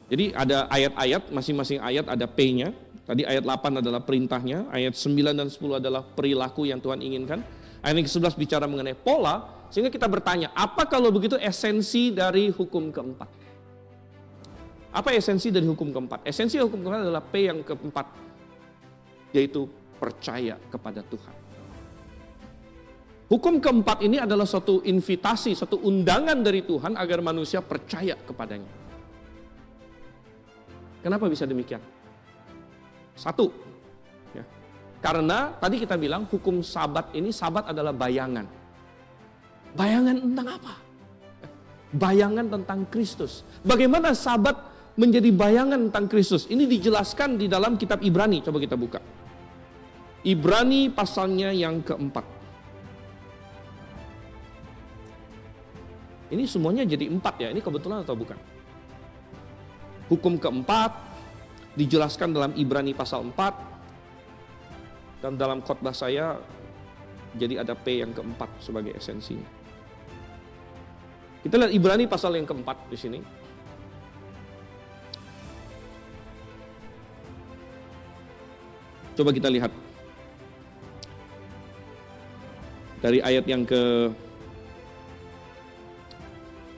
Jadi ada ayat-ayat, masing-masing ayat ada P-nya. Tadi ayat 8 adalah perintahnya, ayat 9 dan 10 adalah perilaku yang Tuhan inginkan. Ayat yang ke-11 bicara mengenai pola, sehingga kita bertanya, apa kalau begitu esensi dari hukum keempat? Apa esensi dari hukum keempat? Esensi hukum keempat adalah P yang keempat, yaitu percaya kepada Tuhan. Hukum keempat ini adalah suatu invitasi, suatu undangan dari Tuhan agar manusia percaya kepadanya. Kenapa bisa demikian? Satu, ya, karena tadi kita bilang hukum sabat ini, sabat adalah bayangan. Bayangan tentang apa? Bayangan tentang Kristus. Bagaimana sabat menjadi bayangan tentang Kristus? Ini dijelaskan di dalam kitab Ibrani. Coba kita buka. Ibrani pasalnya yang keempat. Ini semuanya jadi 4 ya, ini kebetulan atau bukan? Hukum keempat dijelaskan dalam Ibrani pasal 4, dan dalam khotbah saya jadi ada P yang keempat sebagai esensinya. Kita lihat Ibrani pasal yang keempat di sini. Coba kita lihat dari ayat yang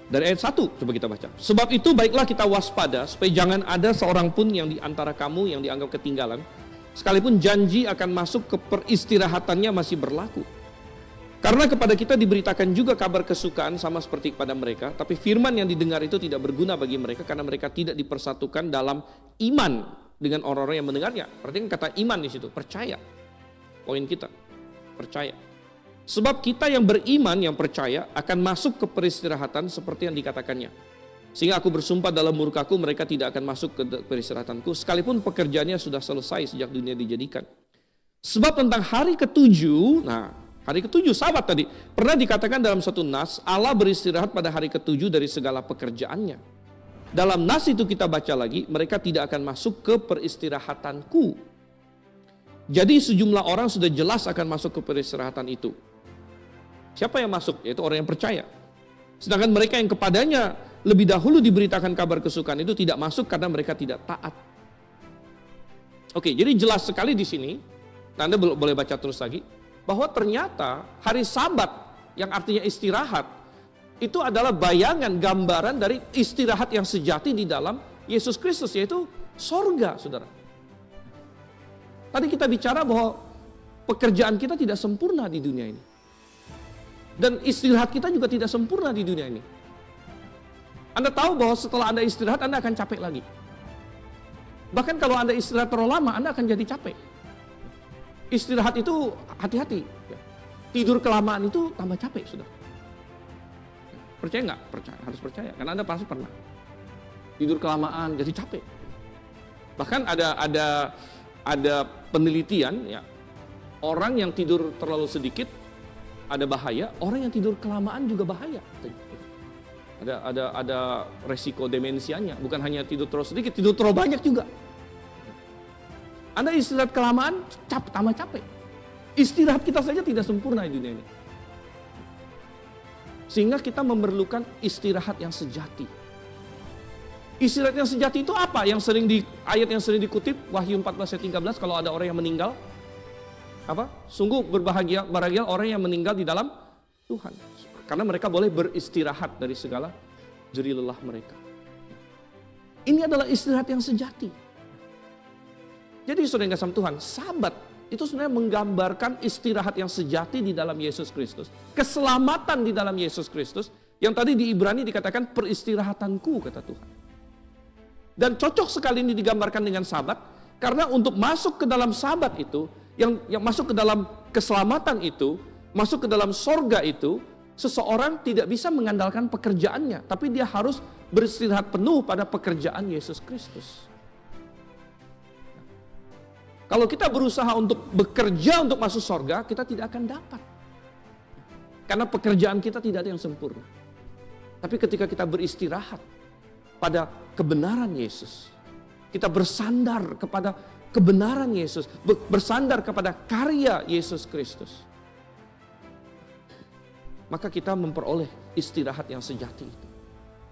dari ayat 1, coba kita baca. Sebab itu baiklah kita waspada, supaya jangan ada seorang pun yang di antara kamu yang dianggap ketinggalan, sekalipun janji akan masuk ke peristirahatannya masih berlaku. Karena kepada kita diberitakan juga kabar kesukaan sama seperti kepada mereka, tapi firman yang didengar itu tidak berguna bagi mereka, karena mereka tidak dipersatukan dalam iman dengan orang-orang yang mendengarnya. Perhatikan kata iman di situ, percaya. Poin kita, percaya. Sebab kita yang beriman, yang percaya, akan masuk ke peristirahatan seperti yang dikatakannya. Sehingga aku bersumpah dalam murkaku, mereka tidak akan masuk ke peristirahatanku, sekalipun pekerjaannya sudah selesai sejak dunia dijadikan. Sebab tentang hari ketujuh, nah hari ketujuh sabat tadi, pernah dikatakan dalam suatu nas, Allah beristirahat pada hari ketujuh dari segala pekerjaannya. Dalam nas itu kita baca lagi, mereka tidak akan masuk ke peristirahatanku. Jadi sejumlah orang sudah jelas akan masuk ke peristirahatan itu. Siapa yang masuk? Yaitu orang yang percaya. Sedangkan mereka yang kepadanya lebih dahulu diberitakan kabar kesukaan itu tidak masuk karena mereka tidak taat. Oke, jadi jelas sekali di sini, Anda boleh baca terus lagi, bahwa ternyata hari Sabat yang artinya istirahat, itu adalah bayangan, gambaran dari istirahat yang sejati di dalam Yesus Kristus, yaitu sorga, saudara. Tadi kita bicara bahwa pekerjaan kita tidak sempurna di dunia ini. Dan istirahat kita juga tidak sempurna di dunia ini. Anda tahu bahwa setelah Anda istirahat, Anda akan capek lagi. Bahkan kalau Anda istirahat terlalu lama, Anda akan jadi capek. Istirahat itu hati-hati. Tidur kelamaan itu tambah capek, sudah. Percaya nggak? Percaya, harus percaya. Karena Anda pasti pernah. Tidur kelamaan, jadi capek. Bahkan ada penelitian, ya, orang yang tidur terlalu sedikit ada bahaya, orang yang tidur kelamaan juga bahaya. Ada resiko demensianya, bukan hanya tidur terlalu sedikit, tidur terlalu banyak juga. Anda istirahat kelamaan, tambah capek. Istirahat kita saja tidak sempurna di dunia ini. Sehingga kita memerlukan istirahat yang sejati. Istirahat yang sejati itu apa? Ayat yang sering dikutip, Wahyu 14 ayat 13, kalau ada orang yang meninggal, apa? Sungguh berbahagia orang yang meninggal di dalam Tuhan. Karena mereka boleh beristirahat dari segala jerih lelah mereka. Ini adalah istirahat yang sejati. Jadi saudara yang kasih Tuhan, Sabat itu sebenarnya menggambarkan istirahat yang sejati di dalam Yesus Kristus. Keselamatan di dalam Yesus Kristus. Yang tadi di Ibrani dikatakan peristirahatanku, kata Tuhan. Dan cocok sekali ini digambarkan dengan Sabat. Karena untuk masuk ke dalam Sabat itu, yang masuk ke dalam keselamatan itu, masuk ke dalam sorga itu, seseorang tidak bisa mengandalkan pekerjaannya, tapi dia harus beristirahat penuh pada pekerjaan Yesus Kristus. Kalau kita berusaha untuk bekerja untuk masuk sorga, kita tidak akan dapat. Karena pekerjaan kita tidak ada yang sempurna. Tapi ketika kita beristirahat pada kebenaran Yesus, kita bersandar kepada kebenaran Yesus, bersandar kepada karya Yesus Kristus, maka kita memperoleh istirahat yang sejati itu.